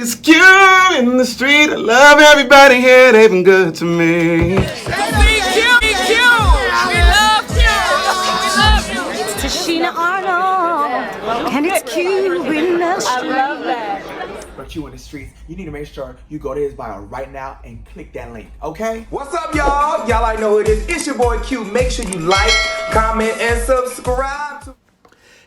It's cute in the street. I love everybody here. They've been good to me. It's Tashina Arnold, and it's cute in the street. I love that. But you in the streets, you need to make sure you go to his bio right now and click that link, okay? What's up, y'all? Y'all already know who it is. It's your boy Q. Make sure you like, comment, and subscribe to.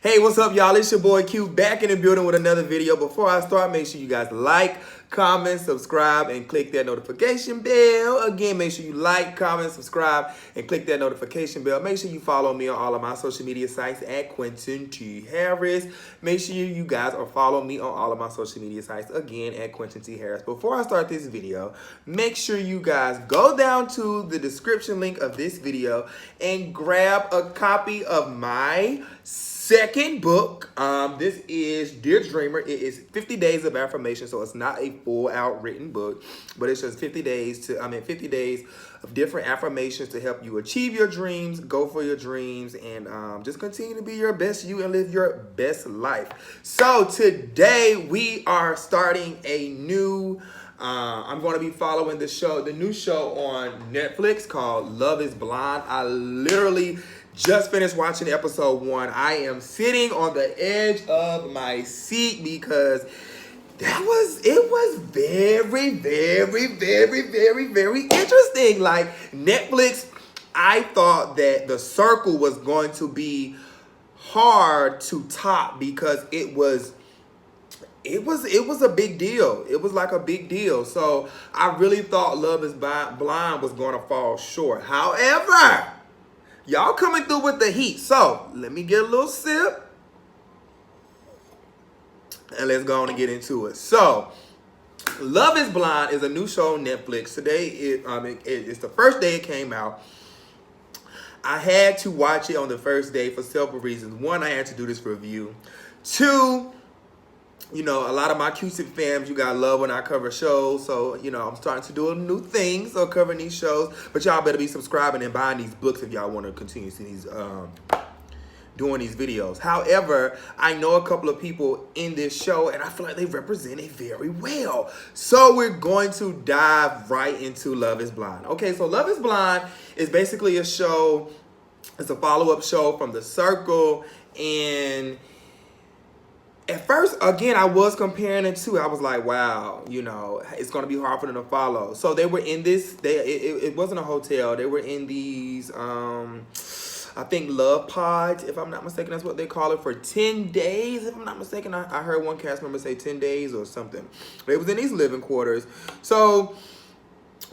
Hey, what's up, y'all? It's your boy Q back in the building with another video. Before I start, make sure you guys like, comment, subscribe, and click that notification bell. Again, make sure you like, comment, subscribe, and click that notification bell. Make sure you follow me on all of my social media sites at Quentin T. Harris. Make sure you guys are follow me on all of my social media sites, again, at Quentin T. Harris. Before I start this video, make sure you guys go down to the description link of this video and grab a copy of my second book. This is Dear Dreamer. It is 50 days of affirmation, so it's not a full out written book, but it's just 50 days of different affirmations to help you achieve your dreams, go for your dreams, and just continue to be your best you and live your best life. So today we are starting a new I'm going to be following the new show on Netflix called Love is Blind. I literally just finished watching episode 1. I am sitting on the edge of my seat because it was very, very, very, very, very interesting. Like Netflix, I thought that The Circle was going to be hard to top because it was a big deal. It was like a big deal. So I really thought Love is Blind was going to fall short. However, y'all coming through with the heat. So let me get a little sip. And let's go on and get into it. So Love is Blind is a new show on Netflix. Today, it's the first day it came out. I had to watch it on the first day for several reasons. One, I had to do this review. Two, you know, a lot of my QSIP fans, you gotta love when I cover shows. So, you know, I'm starting to do a new thing, so covering these shows. But y'all better be subscribing and buying these books if y'all want to continue seeing these, doing these videos. However, I know a couple of people in this show, and I feel like they represent it very well. So we're going to dive right into Love is Blind. Okay, so Love is Blind is basically a show. It's a follow-up show from The Circle, and at first, again, I was comparing it to. I was like, wow, you know, it's going to be hard for them to follow. So they were in this, it wasn't a hotel. They were in these, I think, love pods, if I'm not mistaken. That's what they call it, for 10 days, if I'm not mistaken. I heard one cast member say 10 days or something. But it was in these living quarters. So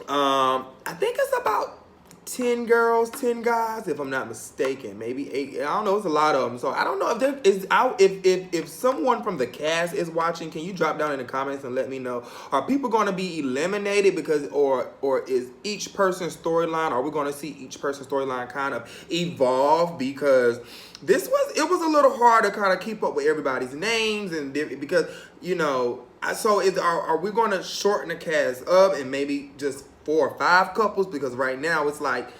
I think it's about 10 girls, 10 guys, if I'm not mistaken, maybe 8. I don't know. It's a lot of them. So I don't know if there is if someone from the cast is watching. Can you drop down in the comments and let me know? Are people going to be eliminated because, or is each person's storyline? Are we going to see each person's storyline kind of evolve? Because it was a little hard to kind of keep up with everybody's names, and because, you know, so are we going to shorten the cast up and maybe just 4 or 5 couples? Because right now it's like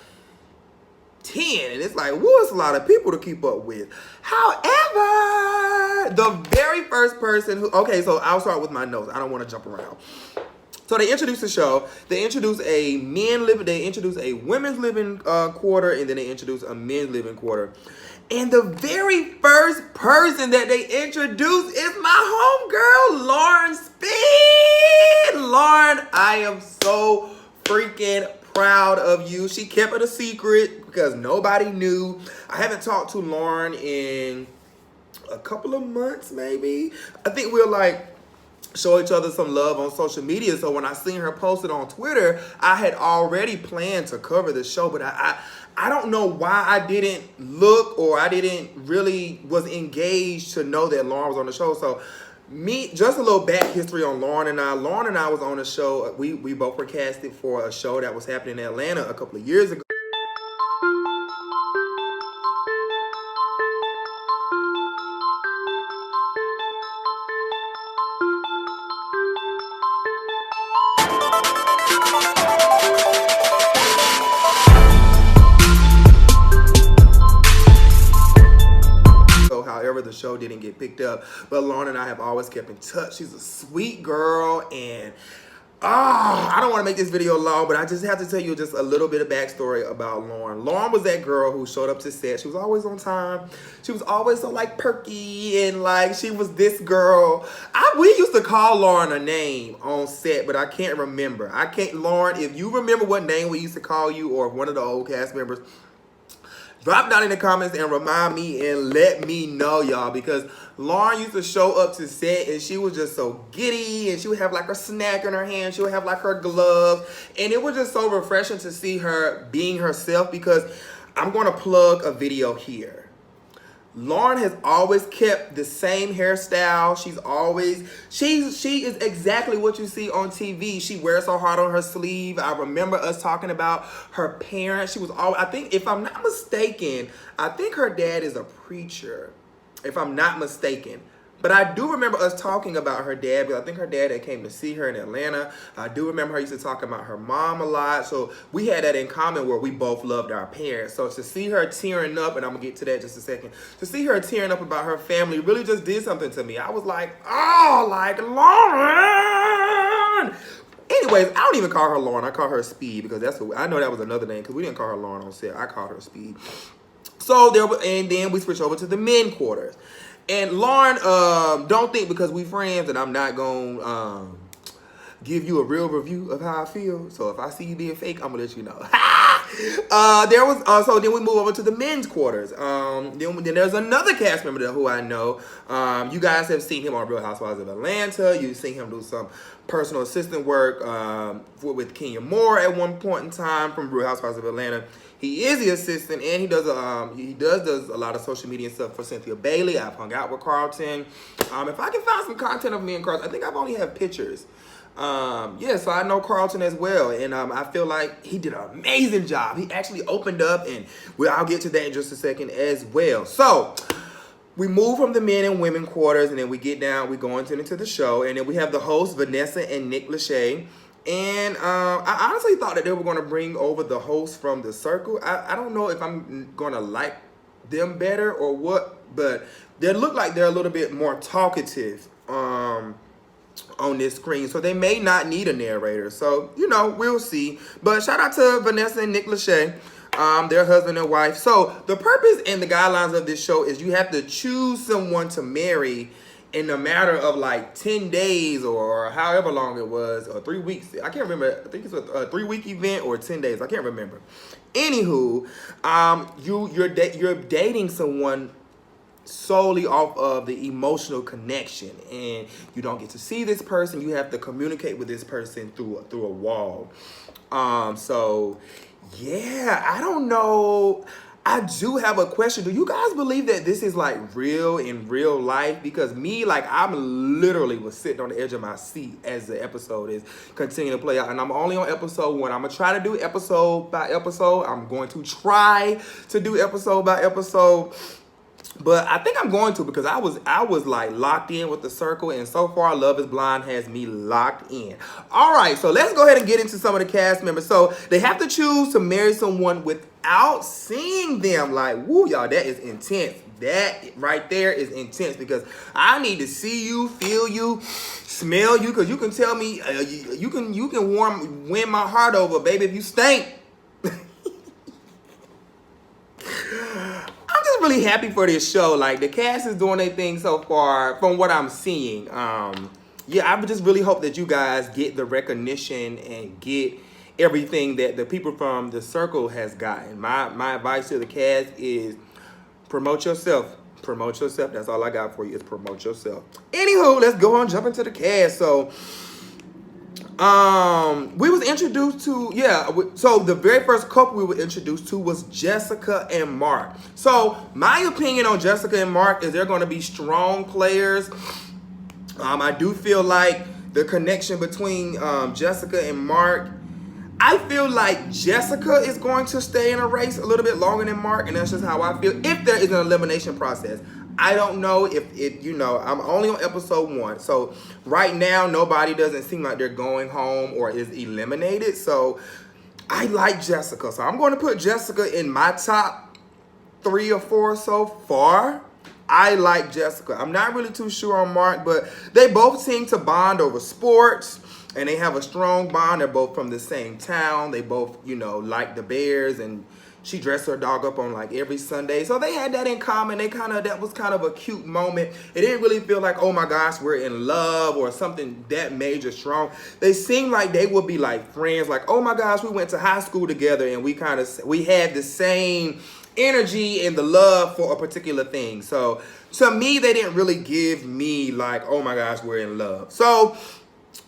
10, and it's like, whoa, it's a lot of people to keep up with. However, the very first person who, okay, so I'll start with my notes. I don't want to jump around. So they introduced the show. They introduced a women's living quarter, and then they introduced a men's living quarter. And the very first person that they introduced is my homegirl, Lauren Speed. Lauren, I am so freaking proud of you. She kept it a secret because nobody knew. I haven't talked to Lauren in a couple of months, maybe. I think we'll like show each other some love on social media. So when I seen her posted on Twitter, I had already planned to cover the show, but I don't know why I didn't look, or I didn't really was engaged to know that Lauren was on the show. So just a little back history on Lauren and I. Lauren and I was on a show. We both were casted for a show that was happening in Atlanta a couple of years ago. However, the the show didn't get picked up. But Lauren and I have always kept in touch. She's a sweet girl, and I don't want to make this video long, but I just have to tell you just a little bit of backstory about Lauren. Lauren was that girl who showed up to set. She was always on time. She was always so like perky, and like she was this girl. We used to call Lauren a name on set, but I can't remember. Lauren, if you remember what name we used to call you, or one of the old cast members, drop down in the comments and remind me and let me know, y'all, because Lauren used to show up to set and she was just so giddy, and she would have like a snack in her hand. She would have like her glove, and it was just so refreshing to see her being herself, because I'm going to plug a video here. Lauren has always kept the same hairstyle. She is exactly what you see on TV. She wears her heart on her sleeve. I remember us talking about her parents. She was always, I think, if I'm not mistaken, I think her dad is a preacher, if I'm not mistaken. But I do remember us talking about her dad, because I think her dad had came to see her in Atlanta. I do remember her used to talk about her mom a lot. So we had that in common, where we both loved our parents. So to see her tearing up, and I'm going to get to that in just a second, to see her tearing up about her family really just did something to me. I was like, oh, like Lauren. Anyways, I don't even call her Lauren. I call her Speed, because I know that was another name, because we didn't call her Lauren on set. I called her Speed. So and then we switched over to the men quarters. And Lauren, don't think because we friends and I'm not gonna give you a real review of how I feel. So if I see you being fake, I'm gonna let you know. So then we move over to the men's quarters. Then there's another cast member who I know. You guys have seen him on Real Housewives of Atlanta. You've seen him do some personal assistant work with Kenya Moore at one point in time from Real Housewives of Atlanta. He is the assistant, and he does a lot of social media stuff for Cynthia Bailey. I've hung out with Carlton. If I can find some content of me and Carlton, I think I've only have pictures. So I know Carlton as well, and I feel like he did an amazing job. He actually opened up, and I'll get to that in just a second as well. So we move from the men and women quarters, and then we go into the show, and then we have the hosts, Vanessa and Nick Lachey. And I honestly thought that they were going to bring over the hosts from The Circle. I don't know if I'm going to like them better or what, but they look like they're a little bit more talkative on this screen. So they may not need a narrator. So, we'll see. But shout out to Vanessa and Nick Lachey, their husband and wife. So the purpose and the guidelines of this show is you have to choose someone to marry in a matter of like 10 days or however long it was, or 3 weeks. I can't remember. I think it's a 3-week event or 10 days. I can't remember. Anywho, you're dating someone solely off of the emotional connection, and you don't get to see this person. You have to communicate with this person through a wall. So yeah, I don't know. I do have a question. Do you guys believe that this is like real in real life? Because me, like, I'm literally was sitting on the edge of my seat as the episode is continuing to play out. And I'm only on episode 1. I'm going to try to do episode by episode. I'm going to try to do episode by episode. But I think I'm going to, because I was like locked in with The Circle, and so far Love is Blind has me locked in. All right, so let's go ahead and get into some of the cast members. So they have to choose to marry someone without seeing them. Like, woo, y'all, that is intense. That right there is intense, because I need to see you, feel you, smell you, because you can tell me, you can win my heart over, baby, if you stink. I'm just really happy for this show. Like, the cast is doing their thing so far from what I'm seeing. Yeah, I would just really hope that you guys get the recognition and get everything that the people from The Circle has gotten. My advice to the cast is promote yourself. Promote yourself. That's all I got for you, is promote yourself. Anywho, let's go on, jump into the cast. So we was introduced to, so the very first couple we were introduced to was Jessica and Mark. So my opinion on Jessica and Mark is they're going to be strong players. I do feel like the connection between Jessica and Mark, I feel like Jessica is going to stay in a race a little bit longer than Mark, and that's just how I feel. If there is an elimination process, I don't know if I'm only on episode 1. So right now, nobody doesn't seem like they're going home or is eliminated. So I like Jessica. So I'm going to put Jessica in my top 3 or 4 so far. I like Jessica. I'm not really too sure on Mark, but they both seem to bond over sports. And they have a strong bond. They're both from the same town. They both, you know, like the Bears, and she dressed her dog up on like every Sunday. So they had that in common. That was kind of a cute moment. It didn't really feel like, oh my gosh, we're in love or something that major strong. They seemed like they would be like friends. Like, oh my gosh, we went to high school together and we had the same energy and the love for a particular thing. So to me, they didn't really give me like, oh my gosh, we're in love. So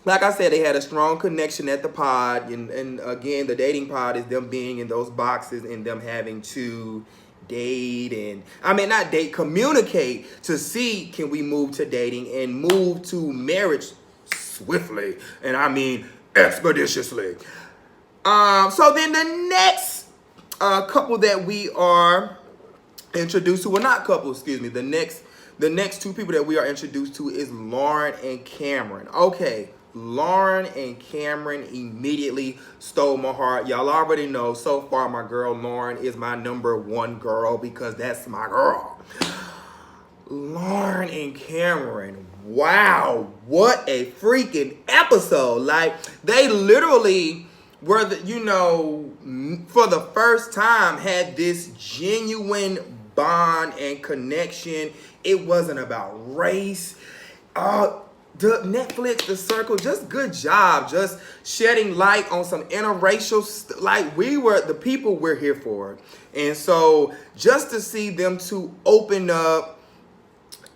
like I said, they had a strong connection at the pod. And again, the dating pod is them being in those boxes and them having to date not date, communicate to see, can we move to dating and move to marriage swiftly. And I mean expeditiously. So then the next couple that we are introduced to, well, not couple, excuse me, the next two people that we are introduced to is Lauren and Cameron. Okay, Lauren and Cameron immediately stole my heart. Y'all already know, so far my girl Lauren is my number one girl because that's my girl. Lauren and Cameron, wow, what a freaking episode. Like, they literally were, for the first time had this genuine bond and connection. It wasn't about race. The Netflix, The Circle, just good job. Just shedding light on some interracial, like we were the people we're here for. And so just to see them two open up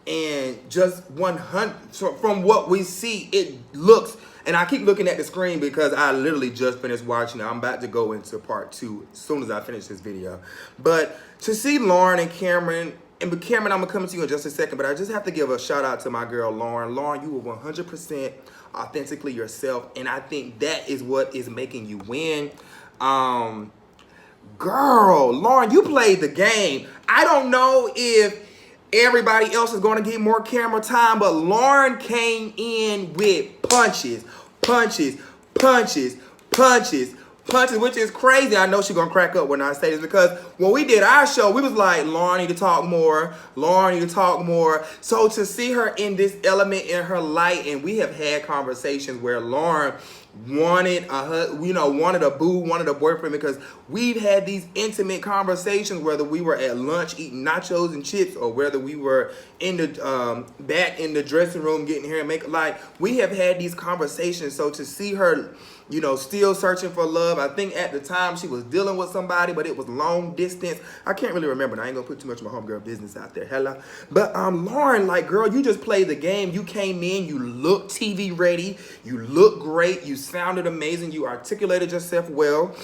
and just 100, so from what we see, it looks, and I keep looking at the screen because I literally just finished watching it. I'm about to go into part 2 as soon as I finish this video. But to see Lauren and Cameron, and Cameron, I'm going to come to you in just a second, but I just have to give a shout out to my girl, Lauren. Lauren, you were 100% authentically yourself, and I think that is what is making you win. Girl, Lauren, you played the game. I don't know if everybody else is going to get more camera time, but Lauren came in with punches, which is crazy. I know she's going to crack up when I say this, because when we did our show, we was like, Lauren need to talk more. So to see her in this element in her light, and we have had conversations where Lauren wanted a boo, wanted a boyfriend, because we've had these intimate conversations, whether we were at lunch eating nachos and chips, or whether we were in the back in the dressing room getting hair and makeup. Like, we have had these conversations. So to see her, still searching for love. I think at the time she was dealing with somebody, but it was long distance. I can't really remember. And I ain't gonna put too much of my homegirl business out there. Hello. But Lauren, like, girl, you just played the game. You came in, you looked TV ready, you looked great, you sounded amazing, you articulated yourself well.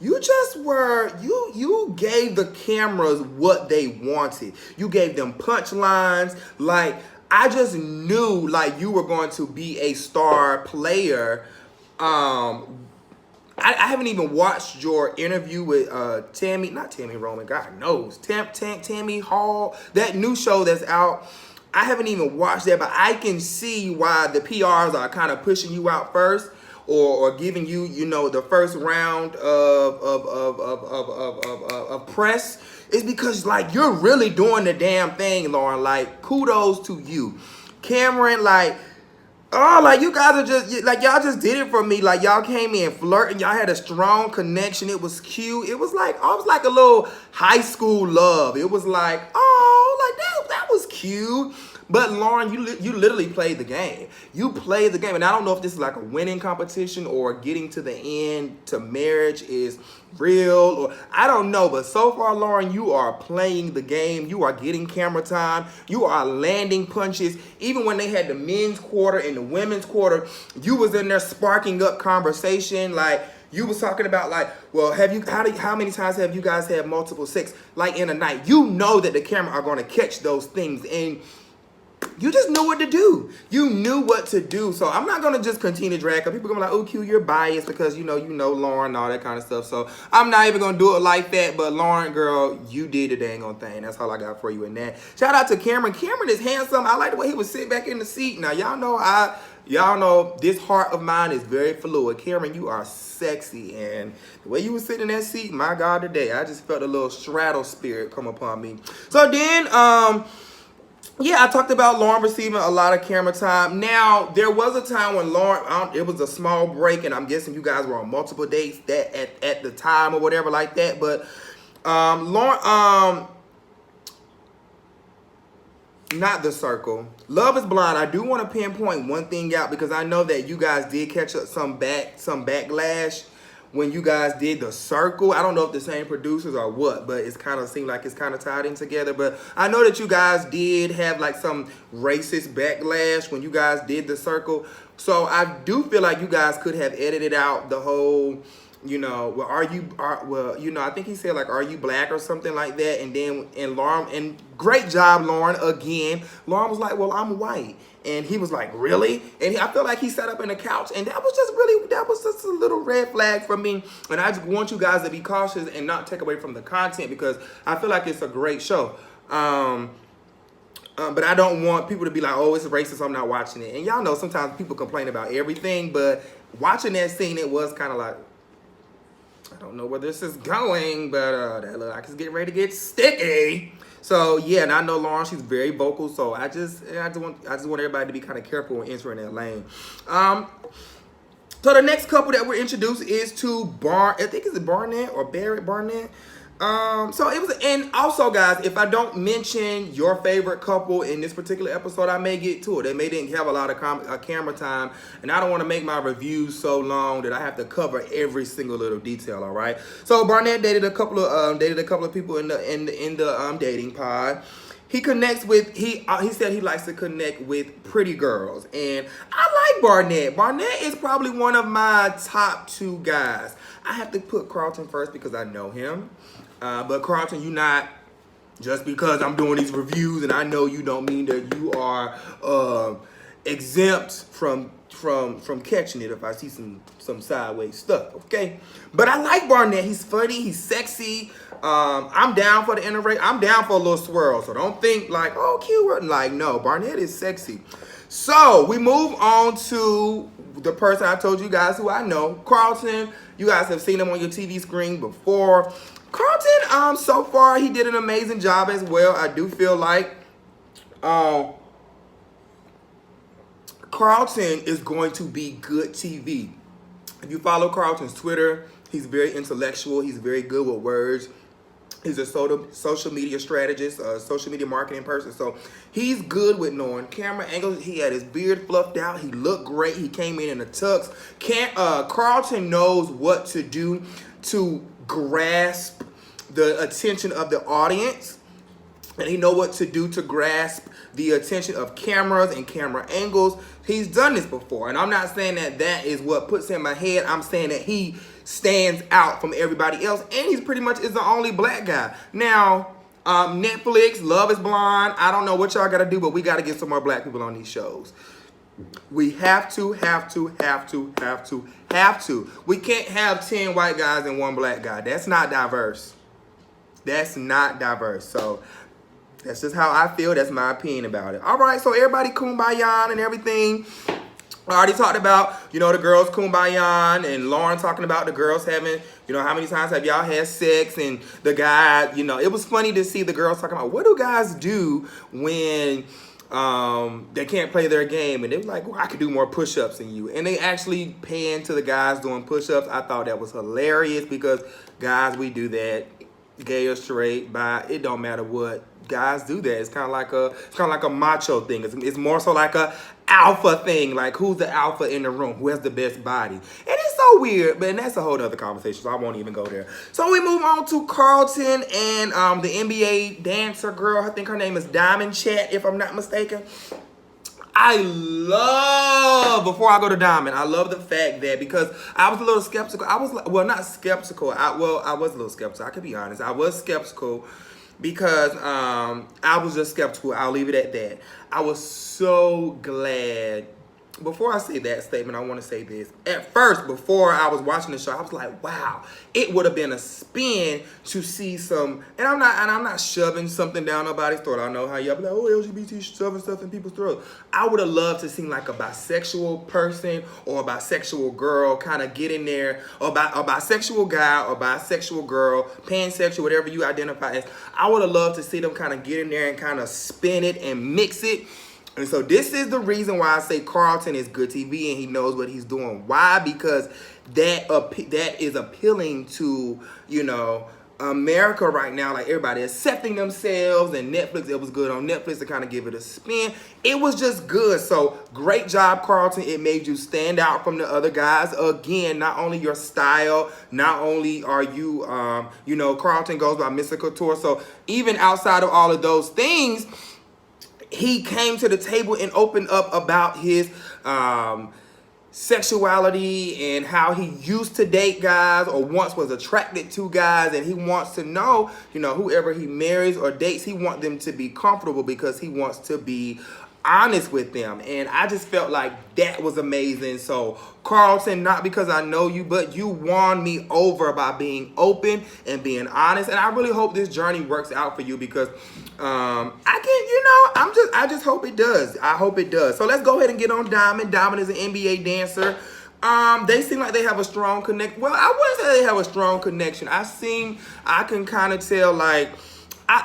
You just were, you gave the cameras what they wanted. You gave them punchlines. Like, I just knew, like, you were going to be a star player. I haven't even watched your interview with Tammy Roman, God knows, Tammy Hall, that new show that's out. I haven't even watched that, but I can see why the PRs are kind of pushing you out first, or giving you, the first round of press. It's because, like, you're really doing the damn thing, Lauren. Like, kudos to you. Cameron, like, you guys are just, like, y'all just did it for me. Like, y'all came in flirting. Y'all had a strong connection. It was cute. It was like a little high school love. It was like, that was cute. But Lauren, you literally played the game. You played the game. And I don't know if this is like a winning competition or getting to the end to marriage is real, or I don't know. But so far, Lauren, you are playing the game. You are getting camera time. You are landing punches. Even when they had the men's quarter and the women's quarter, you was in there sparking up conversation. Like, you was talking about, like, well, how many times have you guys had multiple sex, like, in a night? You know that the camera are going to catch those things, and you just knew what to do. You knew what to do. So I'm not going to just continue to drag up. People are going to be like, oh, Q, you're biased because, you know Lauren and all that kind of stuff. So I'm not even going to do it like that. But Lauren, girl, you did the dang on thing. That's all I got for you in that. Shout out to Cameron. Cameron is handsome. I like the way he was sitting back in the seat. Now, y'all know Y'all know this heart of mine is very fluid. Cameron, you are sexy, and the way you were sitting in that seat, my God, today I just felt a little straddle spirit come upon me. So then, yeah, I talked about Lauren receiving a lot of camera time. Now, there was a time when Lauren, it was a small break, and I'm guessing you guys were on multiple dates that at the time or whatever like that. But Lauren, not The Circle. Love is Blind. I do want to pinpoint one thing out because I know that you guys did catch up some backlash when you guys did The Circle. I don't know if the same producers or what, but it's kind of seemed like it's kind of tied in together. But I know that you guys did have like some racist backlash when you guys did The Circle. So I do feel like you guys could have edited out the whole, you know, I think he said like, are you black or something like that? And then, and Lauren, and great job, Lauren, again. Lauren was like, well, I'm white. And he was like, really? And I feel like he sat up in the couch, and that was just a little red flag for me. And I just want you guys to be cautious and not take away from the content because I feel like it's a great show. But I don't want people to be like, oh, it's racist, I'm not watching it. And y'all know sometimes people complain about everything, but watching that scene, it was kind of like, I don't know where this is going, but that look like it's getting ready to get sticky. So yeah, and I know Lauren, she's very vocal. So I just want everybody to be kind of careful when entering that lane. So the next couple that we're introduced is to I think it's Barnett or Barnett. So it was, and also guys, if I don't mention your favorite couple in this particular episode, I may get to it. They may didn't have a lot of camera time, and I don't want to make my reviews so long that I have to cover every single little detail. All right. So Barnett dated a couple of people in the dating pod. He connects with, he said he likes to connect with pretty girls. And I like Barnett. Barnett is probably one of my top 2 guys. I have to put Carlton first because I know him. But Carlton, you not, just because I'm doing these reviews and I know you don't mean that you are exempt from catching it if I see some sideways stuff, okay? But I like Barnett. He's funny. He's sexy. I'm down for the interracial. I'm down for a little swirl. So don't think like, oh, cute. Like, no, Barnett is sexy. So we move on to the person I told you guys who I know, Carlton. You guys have seen him on your TV screen before. Carlton, so far he did an amazing job as well. I do feel like Carlton is going to be good TV. If you follow Carlton's Twitter, he's very intellectual. He's very good with words. He's a social media strategist, a social media marketing person. So he's good with knowing camera angles. He had his beard fluffed out. He looked great. He came in a tux. Carlton knows what to do to grasp the attention of the audience. And he know what to do to grasp the attention of cameras and camera angles. He's done this before. And I'm not saying that is what puts him ahead. I'm saying that he stands out from everybody else. And he's pretty much is the only black guy. Now, Netflix, Love is Blind. I don't know what y'all got to do, but we got to get some more black people on these shows. We have to. We can't have 10 white guys and 1 black guy. That's not diverse. That's not diverse. So that's just how I feel. That's my opinion about it. All right, so everybody kumbaya and everything. I already talked about, you know, the girls kumbaya and Lauren talking about the girls having, you know, how many times have y'all had sex, and the guy, you know, it was funny to see the girls talking about what do guys do when they can't play their game, and they were like, well, I could do more push-ups than you. And they actually pan to the guys doing push-ups. I thought that was hilarious because guys, we do that, gay or straight, bi, it don't matter what. Guys do that. It's kind of like a macho thing. It's more so like a alpha thing. Like, who's the alpha in the room? Who has the best body? And it's so weird, but that's a whole other conversation, so I won't even go there. So we move on to Carlton and the NBA dancer girl. I think her name is Diamond Chat, if I'm not mistaken. Before I go to Diamond, I love the fact that, because I was a little skeptical. I was, well, not skeptical. I was a little skeptical. I could be honest. I was skeptical because I was just skeptical. I'll leave it at that. I was so glad before I say that statement, I want to say this. At first, before I was watching the show, I was like, wow, it would have been a spin to see some, and I'm not shoving something down nobody's throat. I know how y'all be like, oh, LGBT shoving stuff in people's throats. I would have loved to see like a bisexual person or a bisexual girl kind of get in there, or a bisexual guy or bisexual girl, pansexual, whatever you identify as. I would have loved to see them kind of get in there and kind of spin it and mix it. And so this is the reason why I say Carlton is good TV and he knows what he's doing. Why? Because that is appealing to, you know, America right now. Like, everybody accepting themselves, and Netflix, it was good on Netflix to kind of give it a spin. It was just good. So great job, Carlton. It made you stand out from the other guys. Again, not only your style, not only are you, you know, Carlton goes by Mr. Couture. So even outside of all of those things, he came to the table and opened up about his sexuality and how he used to date guys or once was attracted to guys, and he wants to know, you know, whoever he marries or dates, he wants them to be comfortable because he wants to be honest with them. And I just felt like that was amazing. So Carlton, not because I know you, but you won me over by being open and being honest. And I really hope this journey works out for you, because I just hope it does. I hope it does. So let's go ahead and get on Diamond. Diamond is an NBA dancer. They seem like they have a strong connection. Well, I wouldn't say they have a strong connection. I can kind of tell, like,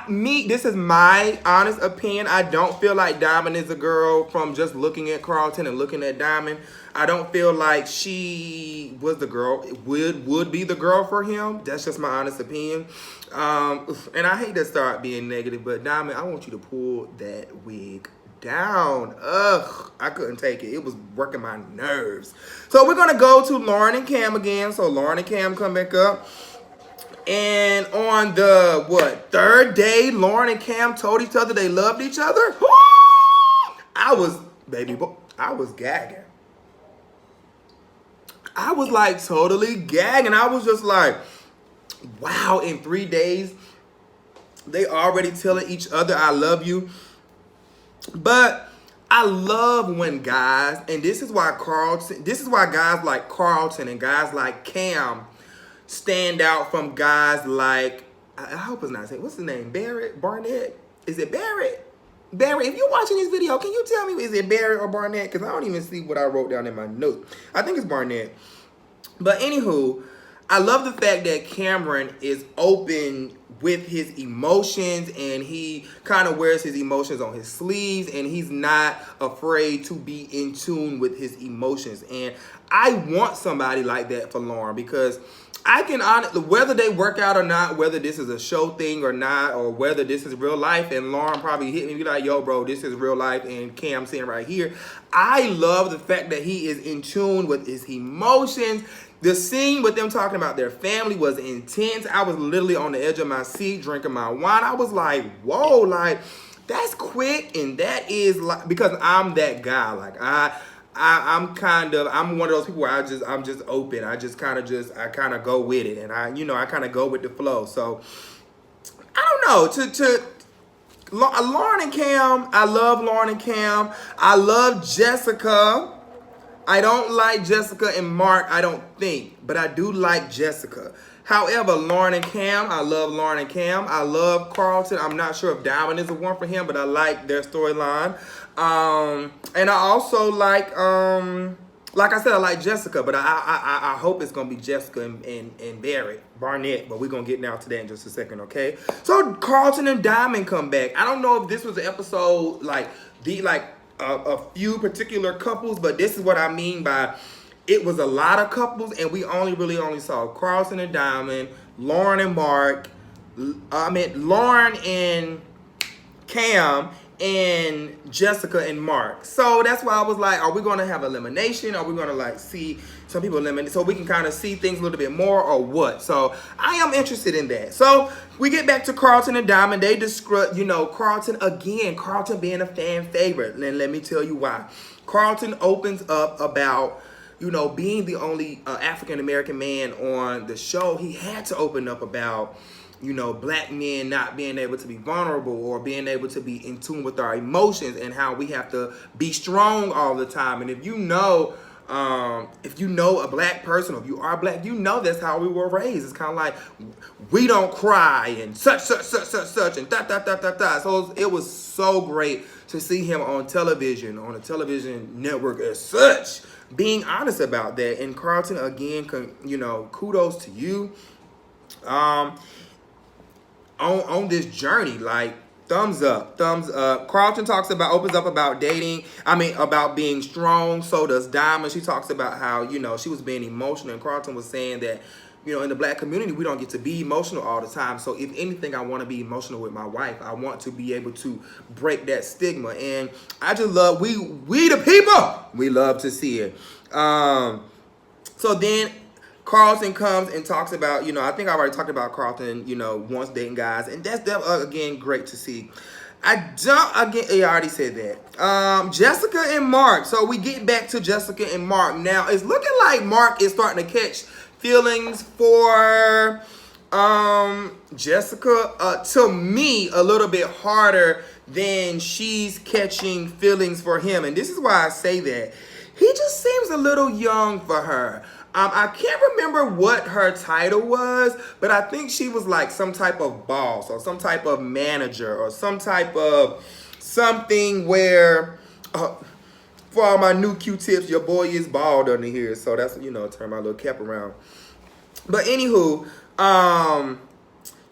this is my honest opinion. I don't feel like Diamond is a girl from just looking at Carlton and looking at Diamond. I don't feel like she was the girl, would be the girl for him. That's just my honest opinion. And I hate to start being negative, but Diamond, I want you to pull that wig down. Ugh, I couldn't take it. It was working my nerves. So we're going to go to Lauren and Cam again. So Lauren and Cam come back up. And on the, third day, Lauren and Cam told each other they loved each other. I was gagging. I was like totally gagging. I was just like, wow, in 3 days, they already telling each other I love you. But I love when guys, and this is why guys like Carlton and guys like Cam stand out from guys like, I hope it's not saying, what's his name? Barnett? Is it Barrett? Barrett, if you're watching this video, can you tell me, is it Barrett or Barnett? Because I don't even see what I wrote down in my notes. I think it's Barnett. But anywho, I love the fact that Cameron is open with his emotions, and he kind of wears his emotions on his sleeves, and he's not afraid to be in tune with his emotions. And I want somebody like that for Lauren, because I can honestly, whether they work out or not, whether this is a show thing or not, or whether this is real life, and Lauren probably hit me and be like, yo, bro, this is real life, and Cam saying right here, I love the fact that he is in tune with his emotions. The scene with them talking about their family was intense. I was literally on the edge of my seat drinking my wine. I was like, whoa, like, that's quick, and that is like, because I'm that guy. Like, I'm one of those people where I'm just open. I kind of go with it, and I kind of go with the flow. So I don't know. Lauren and Cam, I love Lauren and Cam. I love Jessica. I don't like Jessica and Mark, I don't think, but I do like Jessica. However, Lauren and Cam, I love Lauren and Cam. I love Carlton. I'm not sure if Diamond is the one for him, but I like their storyline. And I also like I said, I like Jessica, but I hope it's going to be Jessica and Barnett, but we're going to get now to that in just a second, okay? So Carlton and Diamond come back. I don't know if this was an episode a few particular couples, but this is what I mean by it was a lot of couples, and we only saw Carlton and Diamond, Lauren and Mark, Lauren and Cam, and Jessica and Mark. So that's why I was like, are we going to have elimination? Are we going to see some people eliminated so we can kind of see things a little bit more, or what? So I am interested in that. So we get back to Carlton and Diamond. They describe, Carlton again, Carlton being a fan favorite. And let me tell you why. Carlton opens up about, being the only African-American man on the show. He had to open up about black men not being able to be vulnerable or being able to be in tune with our emotions, and how we have to be strong all the time. And if you know a black person, or if you are black, that's how we were raised. It's kind of like, we don't cry and such and da. So it was so great to see him on television, on a television network as such, being honest about that. And Carlton, again, kudos to you on this journey. Like, thumbs up. Carlton opens up about dating. About being strong. So does Diamond. She talks about how, she was being emotional, and Carlton was saying that, in the black community, we don't get to be emotional all the time. So if anything, I want to be emotional with my wife. I want to be able to break that stigma. And I just love, we the people, we love to see it. So then Carlton comes and talks about, I think I already talked about Carlton, once dating guys. And that's, again, great to see. I already said that. Jessica and Mark. So we get back to Jessica and Mark. Now, it's looking like Mark is starting to catch feelings for Jessica. To me, a little bit harder than she's catching feelings for him. And this is why I say that. He just seems a little young for her. I can't remember what her title was, but I think she was like some type of boss or some type of manager or some type of something where, for all my new Q-tips, your boy is bald under here. So that's, turn my little cap around. But anywho,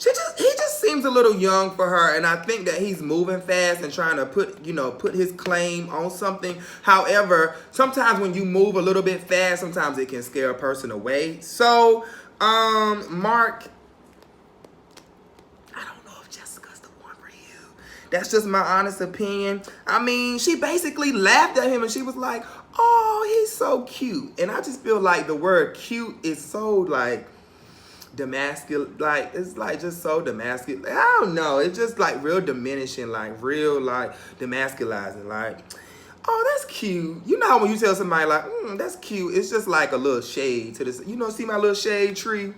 he just seems a little young for her, and I think that he's moving fast and trying to put his claim on something. However, sometimes when you move a little bit fast, sometimes it can scare a person away. So, Mark, I don't know if Jessica's the one for you. That's just my honest opinion. She basically laughed at him, and she was like, "Oh, he's so cute." And I just feel like the word cute is so like demasculine, like it's like just so demasculine. I don't know, it's just like real diminishing, like real like demasculizing, like, "Oh, that's cute." You know how when you tell somebody like, "That's cute," it's just like a little shade to this. See my little shade tree?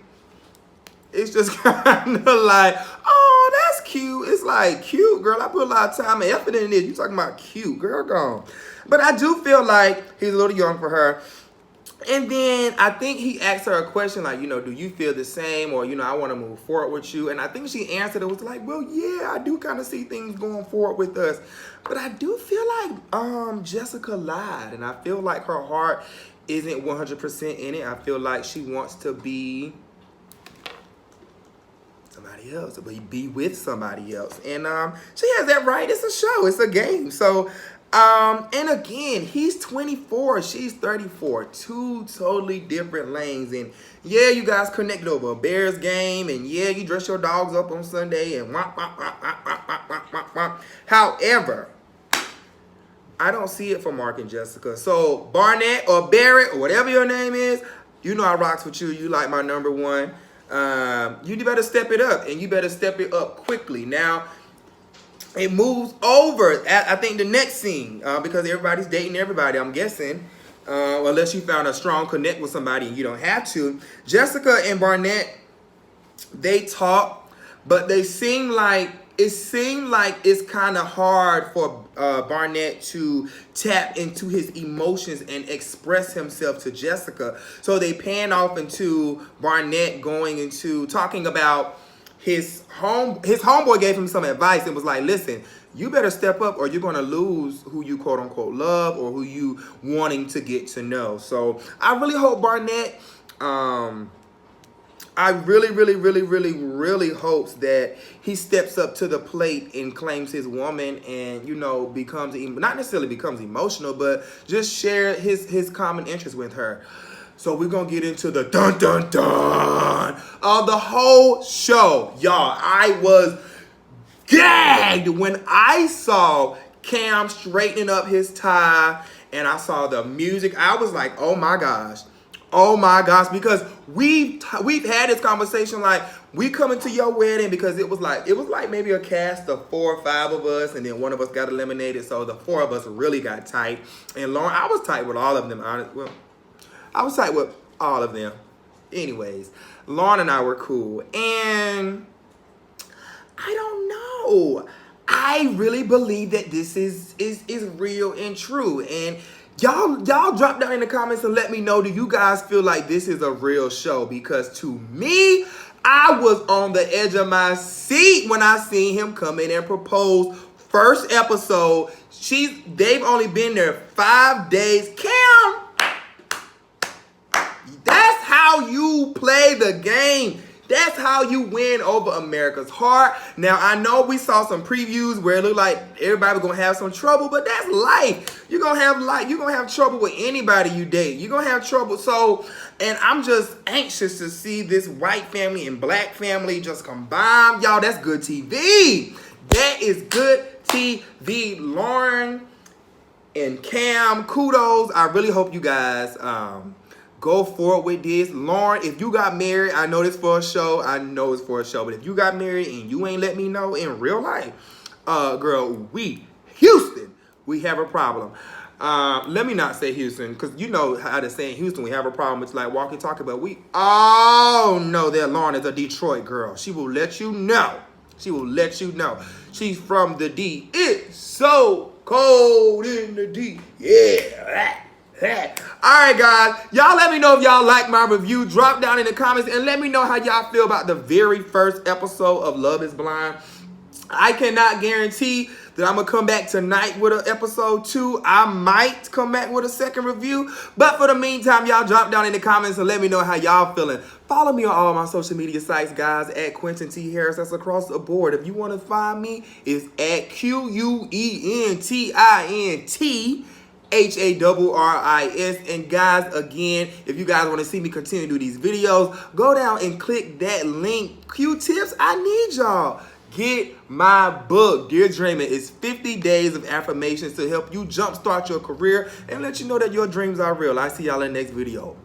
It's just kind of like, "Oh, that's cute." It's like, cute, girl, I put a lot of time and effort in this. You talking about cute, girl, gone. But I do feel like he's a little young for her. And then I think he asked her a question like, "Do you feel the same?" Or, "I want to move forward with you." And I think she answered it was like, "Well, yeah, I do kind of see things going forward with us." But I do feel like Jessica lied. And I feel like her heart isn't 100% in it. I feel like she wants to be somebody else, be with somebody else. And she has that right. It's a show. It's a game. So, and again, he's 24, she's 34, two totally different lanes. And yeah, you guys connected over a Bears game, and yeah, you dress your dogs up on Sunday and wah, wah, wah, wah, wah, wah, wah, wah, wah. However, I don't see it for Mark and Jessica. So Barnett or Barrett or whatever your name is, I rocks with you. You like my number one. You better step it up, and you better step it up quickly. Now, it moves over, I think, the next scene, because everybody's dating everybody, I'm guessing. Unless you found a strong connect with somebody and you don't have to. Jessica and Barnett, they talk, but it seemed like it's kind of hard for Barnett to tap into his emotions and express himself to Jessica. So they pan off into Barnett going into talking about his homeboy gave him some advice and was like, "Listen, you better step up or you're going to lose who you quote unquote love or who you wanting to get to know." So I really hope Barnett, I really hopes that he steps up to the plate and claims his woman and, becomes, not necessarily becomes emotional, but just share his common interest with her. So we're going to get into the dun dun dun of the whole show. Y'all, I was gagged when I saw Cam straightening up his tie and I saw the music. I was like, oh my gosh, because we've had this conversation like, we coming to your wedding, because it was like maybe a cast of 4 or 5 of us, and then one of us got eliminated, so the 4 of us really got tight. And Lauren, I was tight with all of them. I was tight with all of them. Anyways, Lauren and I were cool. And I don't know. I really believe that this is real and true. And y'all drop down in the comments and let me know, do you guys feel like this is a real show? Because to me, I was on the edge of my seat when I seen him come in and propose. First episode, they've only been there 5 days. Cam, that's how you play the game. That's how you win over America's heart. Now, I know we saw some previews where it looked like everybody was going to have some trouble, but that's life. You're going to have trouble with anybody you date. You're going to have trouble. So, and I'm just anxious to see this white family and black family just combine. Y'all, that's good TV. That is good TV. Lauren and Cam, kudos. I really hope you guys go forward with this. Lauren, if you got married, I know this for a show. I know it's for a show. But if you got married and you ain't let me know in real life, girl, Houston, we have a problem. Let me not say Houston, because you know how to say in Houston, we have a problem. It's like walkie talkie, but we all know that Lauren is a Detroit girl. She will let you know. She will let you know. She's from the D. It's so cold in the D. Yeah. Alright guys, y'all let me know if y'all like my review. Drop down in the comments and let me know how y'all feel about the very first episode of Love is Blind. I cannot guarantee that I'm going to come back tonight with an episode 2. I might come back with a second review. But for the meantime, y'all drop down in the comments and let me know how y'all feeling. Follow me on all my social media sites, guys, at Quentin T. Harris. That's across the board. If you want to find me, it's at QUENTINT. HARRIS. And guys, again, if you guys want to see me continue to do these videos, go down and click that link. Q-tips, I need y'all. Get my book, Dear Dreamer. It's 50 days of affirmations to help you jumpstart your career and let you know that your dreams are real. I see y'all in the next video.